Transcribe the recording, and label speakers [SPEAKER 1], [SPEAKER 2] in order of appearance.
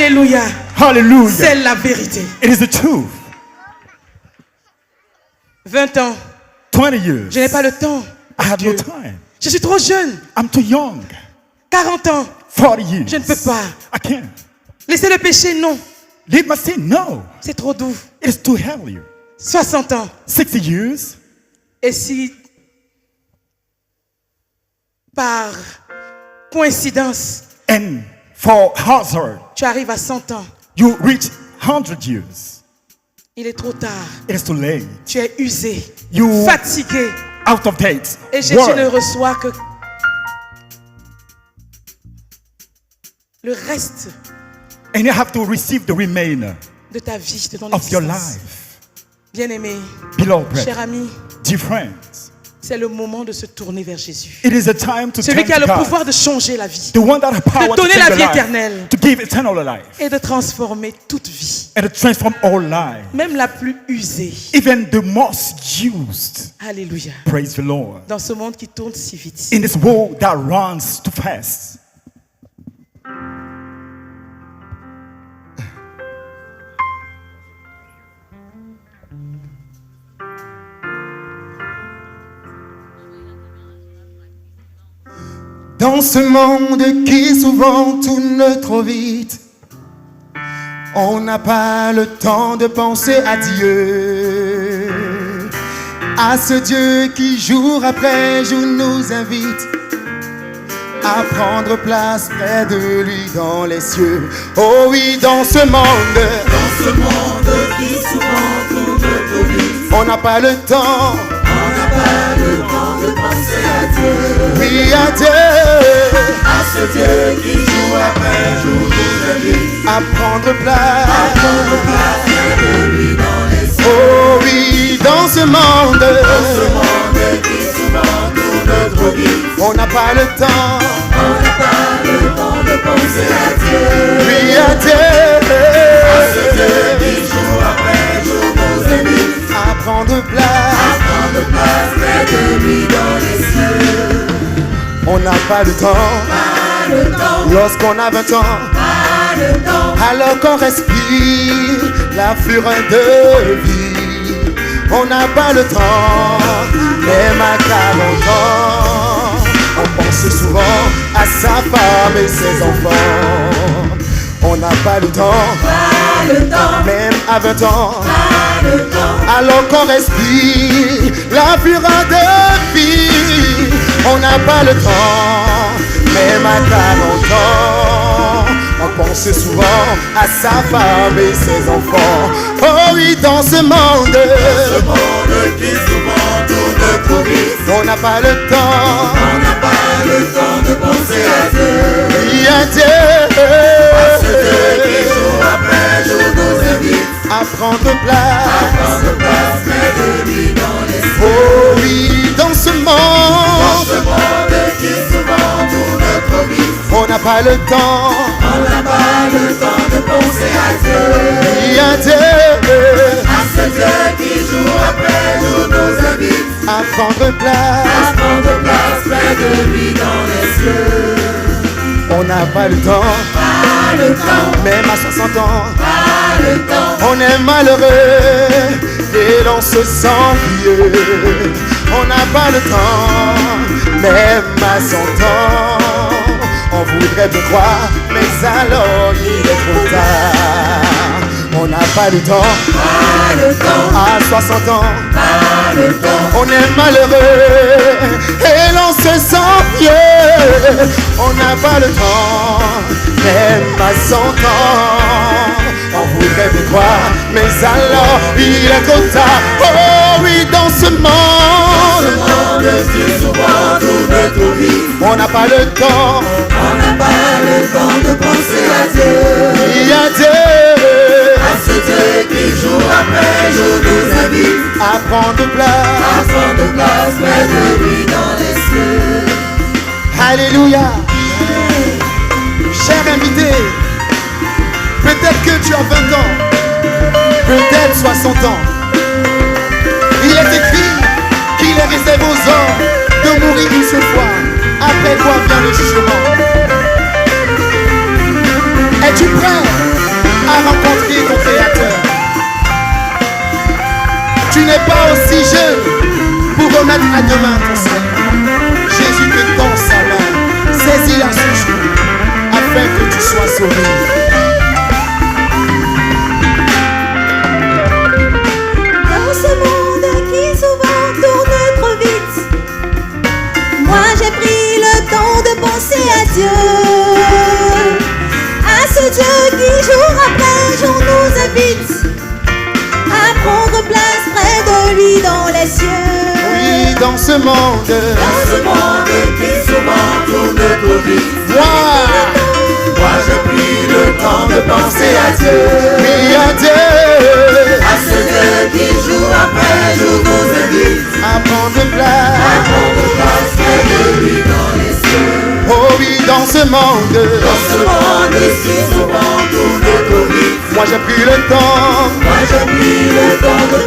[SPEAKER 1] Alléluia.
[SPEAKER 2] Hallelujah.
[SPEAKER 1] C'est la vérité.
[SPEAKER 2] It is the truth.
[SPEAKER 1] 20 ans.
[SPEAKER 2] 20 years.
[SPEAKER 1] Je n'ai pas le temps.
[SPEAKER 2] I have no
[SPEAKER 1] Dieu.
[SPEAKER 2] time.
[SPEAKER 1] Je suis trop jeune.
[SPEAKER 2] I'm too young.
[SPEAKER 1] 40 ans.
[SPEAKER 2] 40 years.
[SPEAKER 1] Je ne peux pas.
[SPEAKER 2] I can't.
[SPEAKER 1] Laisser le péché, non.
[SPEAKER 2] Leave my sin? No.
[SPEAKER 1] C'est trop doux.
[SPEAKER 2] It is too heavy.
[SPEAKER 1] 60 ans.
[SPEAKER 2] 60 years.
[SPEAKER 1] Et si, par coïncidence,
[SPEAKER 2] And for hazard,
[SPEAKER 1] tu arrives à 100 ans,
[SPEAKER 2] you reach 100 years.
[SPEAKER 1] il est trop tard.
[SPEAKER 2] It is too late.
[SPEAKER 1] Tu es usé,
[SPEAKER 2] You
[SPEAKER 1] fatigué.
[SPEAKER 2] out of date.
[SPEAKER 1] Et Jésus
[SPEAKER 2] Work.
[SPEAKER 1] ne reçoit que le reste
[SPEAKER 2] And you have to receive the remainder
[SPEAKER 1] de ta vie, de ton
[SPEAKER 2] of your
[SPEAKER 1] existence.
[SPEAKER 2] life.
[SPEAKER 1] Bien-aimé,
[SPEAKER 2] Beloved,
[SPEAKER 1] cher ami,
[SPEAKER 2] dear friends,
[SPEAKER 1] c'est le moment de se tourner vers Jésus.
[SPEAKER 2] it is a time to
[SPEAKER 1] Celui
[SPEAKER 2] turn
[SPEAKER 1] qui a
[SPEAKER 2] to
[SPEAKER 1] le
[SPEAKER 2] God.
[SPEAKER 1] pouvoir de changer la vie
[SPEAKER 2] The one that has power to
[SPEAKER 1] donner la
[SPEAKER 2] change
[SPEAKER 1] vie
[SPEAKER 2] your life,
[SPEAKER 1] éternelle.
[SPEAKER 2] to give eternal life,
[SPEAKER 1] et de transformer toute vie,
[SPEAKER 2] and to transform all life,
[SPEAKER 1] même la plus usée.
[SPEAKER 2] even the most used.
[SPEAKER 1] Alléluia.
[SPEAKER 2] Praise the Lord.
[SPEAKER 1] Dans ce monde qui tourne si vite.
[SPEAKER 2] In this world that runs too fast.
[SPEAKER 3] Dans ce monde qui souvent tourne trop vite, on n'a pas le temps de penser à Dieu. À ce Dieu qui jour après jour nous invite à prendre place près de lui dans les cieux. Oh oui, dans ce monde
[SPEAKER 4] qui souvent tourne trop vite,
[SPEAKER 3] on n'a pas le temps.
[SPEAKER 4] on n'a pas le temps de penser à Dieu.
[SPEAKER 3] Oui, à Dieu,
[SPEAKER 4] À ce Dieu qui jour après jour nous invite
[SPEAKER 3] à prendre place.
[SPEAKER 4] à prendre place près de lui dans les cieux.
[SPEAKER 3] Oh oui, dans ce monde
[SPEAKER 4] Ce monde qui souvent tourne trop vite,
[SPEAKER 3] on n'a pas le temps.
[SPEAKER 4] on n'a pas le temps de penser à Dieu.
[SPEAKER 3] Oui, à Dieu,
[SPEAKER 4] À ce Dieu qui jour après jour nous invite
[SPEAKER 3] à prendre place.
[SPEAKER 4] à prendre place près de lui dans les cieux.
[SPEAKER 3] On n'a pas le temps
[SPEAKER 4] Pas le temps,
[SPEAKER 3] lorsqu'on a 20 ans,
[SPEAKER 4] pas le temps,
[SPEAKER 3] alors qu'on respire la fureur de vie. On n'a pas le temps, même à 40 ans. On pense souvent à sa femme et ses enfants. On n'a pas le temps,
[SPEAKER 4] pas le temps,
[SPEAKER 3] même à 20 ans,
[SPEAKER 4] pas le temps,
[SPEAKER 3] alors qu'on respire la fureur de vie. On n'a pas le temps, même à 40 ans. On pense souvent à sa femme et ses enfants. Oh oui, dans ce monde,
[SPEAKER 4] ce monde qui souvent tourne trop vite,
[SPEAKER 3] on n'a pas le temps.
[SPEAKER 4] on n'a pas le temps de penser à Dieu.
[SPEAKER 3] Oui, à
[SPEAKER 4] À ce
[SPEAKER 3] Dieu,
[SPEAKER 4] Dieu qui jour après jour nous invite
[SPEAKER 3] à prendre
[SPEAKER 4] à
[SPEAKER 3] place.
[SPEAKER 4] prendre place près de lui dans les cieux.
[SPEAKER 3] Oh oui, dans ce monde,
[SPEAKER 4] Ce monde qui souvent tourne trop vite,
[SPEAKER 3] on n'a pas le temps.
[SPEAKER 4] on n'a pas le temps de penser à Dieu.
[SPEAKER 3] Oui, à Dieu,
[SPEAKER 4] À ce Dieu qui jour après jour nous invite
[SPEAKER 3] à prendre place.
[SPEAKER 4] à prendre place près de lui dans les cieux.
[SPEAKER 3] On n'a pas le temps,
[SPEAKER 4] Pas le temps,
[SPEAKER 3] même à 60 ans.
[SPEAKER 4] pas le temps,
[SPEAKER 3] On est malheureux et l'on se sent vieux. On n'a pas le temps, même à 100 ans. On voudrait me croire, mais alors il est trop tard. On n'a pas le temps,
[SPEAKER 4] pas le temps,
[SPEAKER 3] à 60 ans.
[SPEAKER 4] pas le temps,
[SPEAKER 3] On est malheureux et l'on se sent vieux. On n'a pas le temps, même à 100 ans. On voudrait me croire, mais alors il est trop tard. Oh oui, dans ce
[SPEAKER 4] ce
[SPEAKER 3] monde,
[SPEAKER 4] monde qui souvent tourne trop vite,
[SPEAKER 3] on n'a pas le temps.
[SPEAKER 4] on n'a pas le temps de penser à Dieu.
[SPEAKER 3] Il y a Dieu
[SPEAKER 4] À ce Dieu qui jour après jour nous invite
[SPEAKER 3] à prendre
[SPEAKER 4] à
[SPEAKER 3] place.
[SPEAKER 4] prendre place près de lui dans les cieux.
[SPEAKER 3] Alléluia. Cher invité, peut-être que tu as 20 ans, peut-être 60 ans. Il est écrit qu'il est réservé aux hommes de mourir une seule fois, après quoi vient le jugement. Es-tu prêt n'es pas aussi jeune pour remettre à demain ton Seigneur. Jésus te tend sa main. Saisis-la ce jour afin que tu sois sauvé.
[SPEAKER 5] Dans ce monde qui souvent tourne trop vite, moi j'ai pris le temps de penser à Dieu, à ce Dieu qui jour après jour nous invite à prendre place près de lui dans les cieux.
[SPEAKER 3] Oui, dans ce monde
[SPEAKER 4] qui souvent tourne trop vite,
[SPEAKER 3] moi
[SPEAKER 4] j'ai pris le temps de penser à Dieu,
[SPEAKER 3] oui à Dieu,
[SPEAKER 4] à ce Dieu qui jour après jour nous invite
[SPEAKER 3] à prendre place
[SPEAKER 4] près de lui dans les cieux.
[SPEAKER 3] Oh oui, dans ce monde
[SPEAKER 4] qui souvent tourne trop vite,
[SPEAKER 3] moi j'ai pris le temps
[SPEAKER 4] moi j'ai pris le temps de